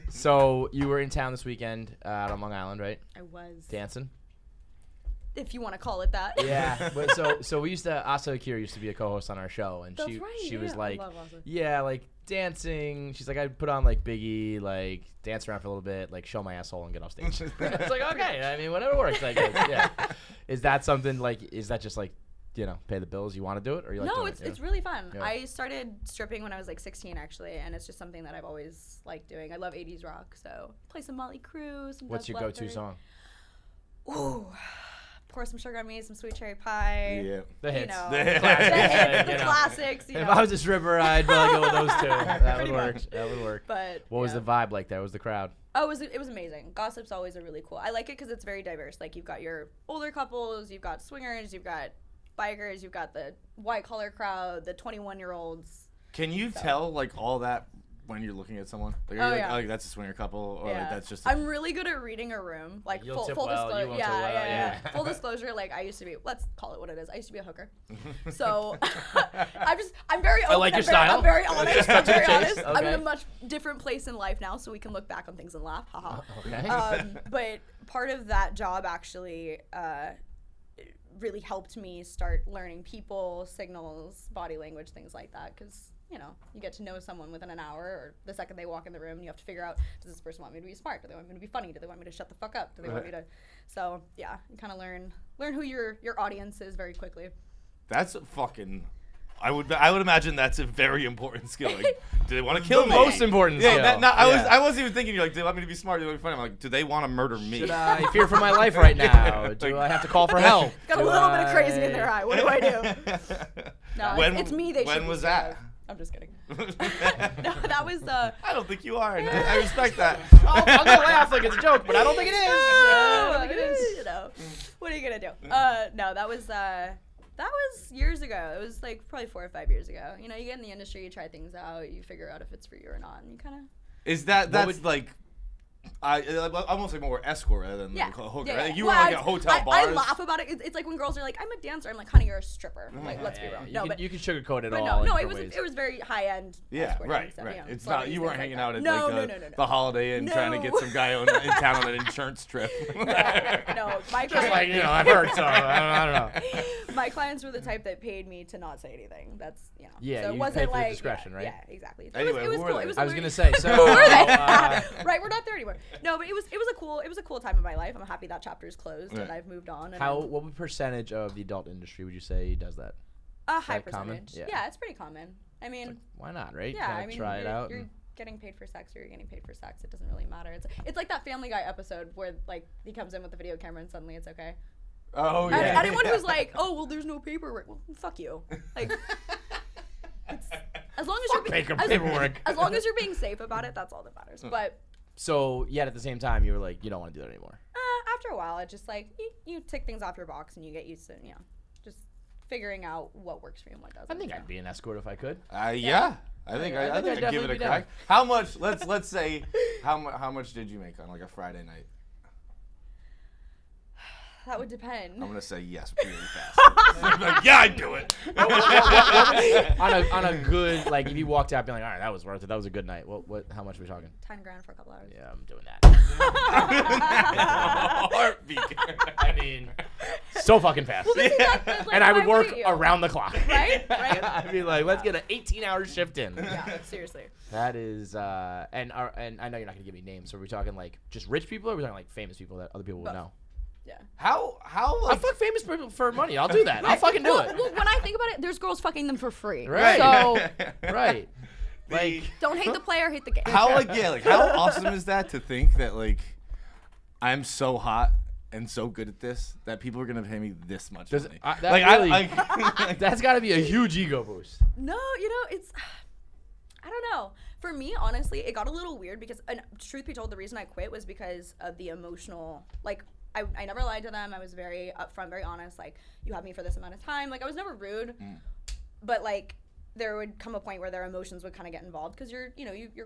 So you were in town this weekend out on Long Island, right? I was. Dancing. If you want to call it that. Yeah. But so we used to Asa Akira used to be a co-host on our show, and That's right, she was yeah. like, I love Asa. yeah, like dancing. She's like, I'd put on like Biggie, like dance around for a little bit, like show my asshole and get off stage. It's like, okay, I mean, whatever works. Like, yeah. Is that something like? Is that just like, pay the bills? You want to do it, or you like? No, doing it's really fun. Yeah. I started stripping when I was like 16 actually, and it's just something that I've always liked doing. I love 80s rock, so play some Motley Crue. Some What's your go-to song? Ooh. Pour some sugar on me, some sweet cherry pie. Yeah, the hits, the classics. If I was a stripper, I'd probably go with those two. That would work. That would work. But what was the vibe like there? What was the crowd? Oh, it was amazing. Gossip's always a really cool. I like it because it's very diverse. Like you've got your older couples, you've got swingers, you've got bikers, you've got the white collar crowd, the 21-year-olds. Can you tell like all that when you're looking at someone? Like, like that's a swinger couple, or like that's just. I'm really good at reading a room. Like full disclosure. Yeah. Full disclosure. Like I used to be. Let's call it what it is. I used to be a hooker. So I'm very open. I like your style. I'm very honest. I'm very honest. Okay. I'm in a much different place in life now, so we can look back on things and laugh. Haha. Okay. But part of that job actually. Really helped me start learning people, signals, body language, things like that. Because, you get to know someone within an hour or the second they walk in the room, and you have to figure out, does this person want me to be smart? Do they want me to be funny? Do they want me to shut the fuck up? Do they want me to... So, yeah, you kind of learn who your audience is very quickly. That's fucking... I would imagine that's a very important skill. Like, do they want to kill me? Most important skill. I wasn't even thinking. You're like, do they want me to be smart? Do they want me to be funny? I'm like, do they want to murder me? Should I fear for my life right now? Do I have to call for help? Got a little bit of crazy in their eye. What do I do? No, it's me. When was that? I'm just kidding. No, that was. I don't think you are. I respect that. I'm gonna laugh like it's a joke, but I don't think it is. I don't think it is. What are you gonna do? No, that was. That was years ago. It was like probably 4 or 5 years ago. You get in the industry, you try things out, you figure out if it's for you or not, and you kind of. Is that's like. I almost like more escort rather than like a hooker. Yeah. Right? You were like at hotel bars. I laugh about it. It's like when girls are like, "I'm a dancer." I'm like, "Honey, you're a stripper." Like, let's be real. You can sugarcoat it all. No, it was very high end. Yeah, right. It's not. You weren't hanging out at the Holiday Inn trying to get some guy in town on an insurance trip. No, my just like I've heard so. I don't know. My clients were the type that paid me to not say anything. That's Yeah, so it you wasn't pay for like discretion, right? Yeah, exactly. Anyway, it was cool. It was I was gonna say so. Right, we're not there anymore. No, but it was a cool time in my life. I'm happy that chapter is closed and I've moved on. And what percentage of the adult industry would you say does that? A high percentage. Common? Yeah, it's pretty common. I mean, like, why not, right? Yeah, I mean, try it out. You're getting paid for sex, or you're getting paid for sex. It doesn't really matter. It's like that Family Guy episode where like he comes in with the video camera and suddenly it's okay. Oh yeah. And anyone who's like, oh well, there's no paperwork. Well, fuck you. Like, as long as you're being safe about it, that's all that matters. But. So yet at the same time, you were like, you don't want to do that anymore. After a while, it's just like you tick things off your box and you get used to just figuring out what works for you and what doesn't. I think I'd be an escort if I could. Yeah. I think I'd give it a crack. How much? Let's say how much did you make on like a Friday night? That would depend. I'm gonna say yes really fast. I'm like, yeah, I'd do it. on a good, like, if you walked out being like, all right, that was worth it. That was a good night. What? How much are we talking? 10 grand for a couple hours. Yeah, I'm doing that. Heartbeat. I mean, so fucking fast. Well, and I would work around the clock. Right. I'd be like, let's get an 18-hour shift in. Yeah, seriously. That is, and I know you're not gonna give me names. So are we talking like just rich people, or are we talking like famous people that other people would know? Yeah. How I fuck famous people for money. I'll do that. I'll fucking do it. Well, when I think about it, there's girls fucking them for free. Right. So right. Like, don't hate the player, hate the game. How how awesome is that to think that like I'm so hot and so good at this that people are gonna pay me this much money? That's got to be a huge ego boost. No, it's. I don't know. For me, honestly, it got a little weird because, and truth be told, the reason I quit was because of the emotional, like, I never lied to them. I was very upfront, very honest. Like, you have me for this amount of time. Like, I was never rude, but like, there would come a point where their emotions would kind of get involved because you're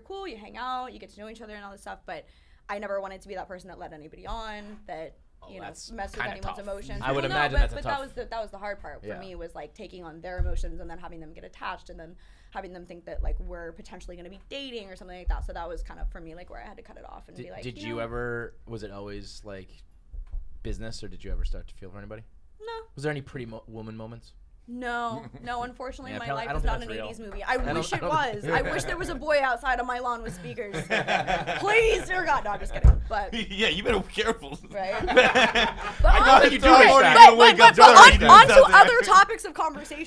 cool, you hang out, you get to know each other and all this stuff. But I never wanted to be that person that led anybody on, that you know, that's mess with kinda anyone's tough. emotions. I would Well, no, imagine but, that's a but tough. that was the hard part for Yeah. me, was like taking on their emotions and then having them get attached and then having them think that like we're potentially going to be dating or something like that. So that was kind of for me like where I had to cut it off and be like, Did you you know, ever? Was it always like business, or did you ever start to feel for anybody? No. Was there any pretty woman moments? No, unfortunately, Yeah, my apparently- life I don't is think not an that's real. 80s movie. I wish it don't- was. I wish there was a boy outside on my lawn with speakers. Please, dear God. No, I'm just kidding. But, Yeah, you better be careful. right? I But know on, you do wish that. but on to other topics of conversation.